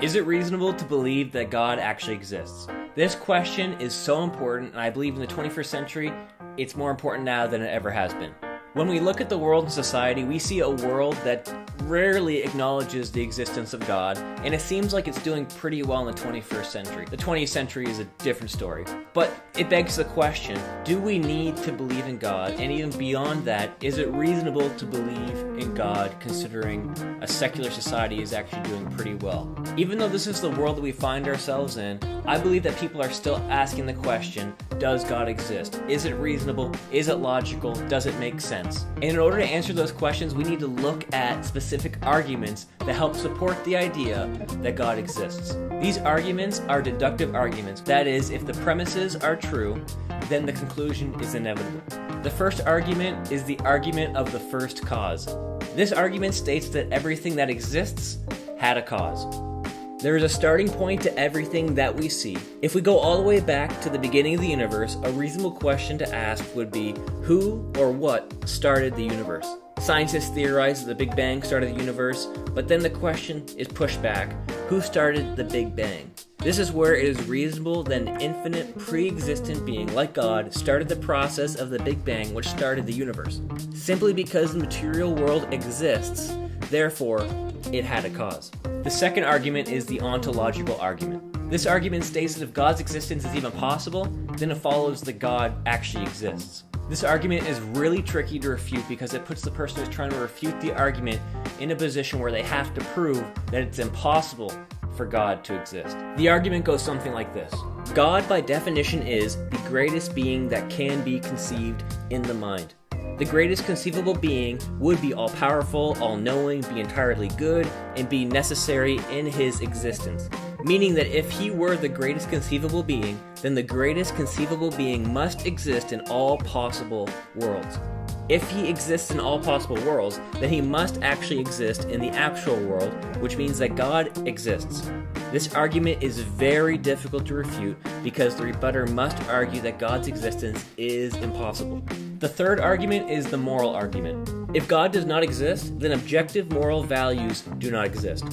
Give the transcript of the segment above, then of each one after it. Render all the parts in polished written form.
Is it reasonable to believe that God actually exists? This question is so important, and I believe in the 21st century, it's more important now than it ever has been. When we look at the world and society, we see a world that rarely acknowledges the existence of God, and it seems like it's doing pretty well in the 21st century. The 20th century is a different story. But it begs the question, do we need to believe in God? And even beyond that, is it reasonable to believe in God considering a secular society is actually doing pretty well? Even though this is the world that we find ourselves in, I believe that people are still asking the question, does God exist? Is it reasonable? Is it logical? Does it make sense? And in order to answer those questions, we need to look at specific arguments that help support the idea that God exists. These arguments are deductive arguments. That is, if the premises are true, then the conclusion is inevitable. The first argument is the argument of the first cause. This argument states that everything that exists had a cause. There is a starting point to everything that we see. If we go all the way back to the beginning of the universe, a reasonable question to ask would be, who or what started the universe? Scientists theorize that the Big Bang started the universe, but then the question is pushed back, who started the Big Bang? This is where it is reasonable that an infinite, pre-existent being like God started the process of the Big Bang, which started the universe. Simply because the material world exists, therefore, it had a cause. The second argument is the ontological argument. This argument states that if God's existence is even possible, then it follows that God actually exists. This argument is really tricky to refute because it puts the person who's trying to refute the argument in a position where they have to prove that it's impossible for God to exist. The argument goes something like this. God, by definition, is the greatest being that can be conceived in the mind. The greatest conceivable being would be all-powerful, all-knowing, be entirely good, and be necessary in his existence. Meaning that if he were the greatest conceivable being, then the greatest conceivable being must exist in all possible worlds. If he exists in all possible worlds, then he must actually exist in the actual world, which means that God exists. This argument is very difficult to refute because the rebutter must argue that God's existence is impossible. The third argument is the moral argument. If God does not exist, then objective moral values do not exist.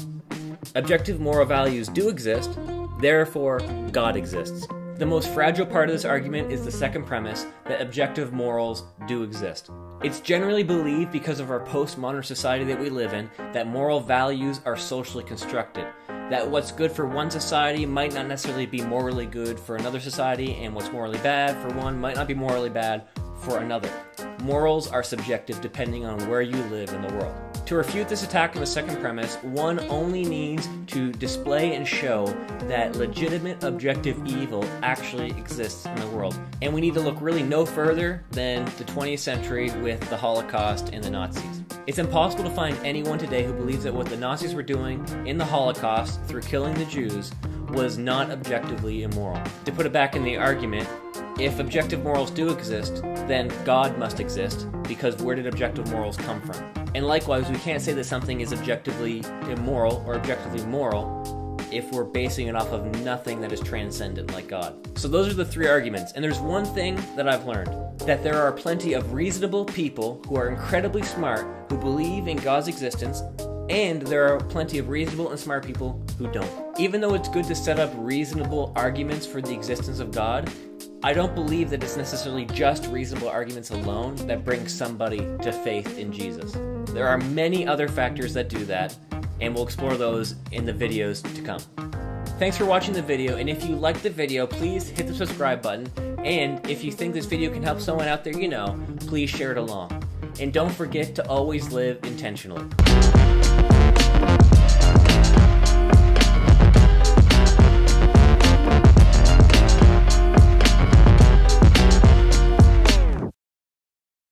Objective moral values do exist, therefore God exists. The most fragile part of this argument is the second premise, that objective morals do exist. It's generally believed because of our postmodern society that we live in that moral values are socially constructed. That what's good for one society might not necessarily be morally good for another society, and what's morally bad for one might not be morally bad for another. Morals are subjective depending on where you live in the world. To refute this attack on the second premise, one only needs to display and show that legitimate objective evil actually exists in the world. And we need to look really no further than the 20th century with the Holocaust and the Nazis. It's impossible to find anyone today who believes that what the Nazis were doing in the Holocaust through killing the Jews was not objectively immoral. To put it back in the argument, if objective morals do exist, then God must exist, because where did objective morals come from? And likewise, we can't say that something is objectively immoral or objectively moral if we're basing it off of nothing that is transcendent like God. So those are the three arguments, and there's one thing that I've learned, that there are plenty of reasonable people who are incredibly smart who believe in God's existence, and there are plenty of reasonable and smart people who don't. Even though it's good to set up reasonable arguments for the existence of God, I don't believe that it's necessarily just reasonable arguments alone that bring somebody to faith in Jesus. There are many other factors that do that, and we'll explore those in the videos to come. Thanks for watching the video, and if you liked the video, please hit the subscribe button, and if you think this video can help someone out there you know, please share it along. And don't forget to always live intentionally.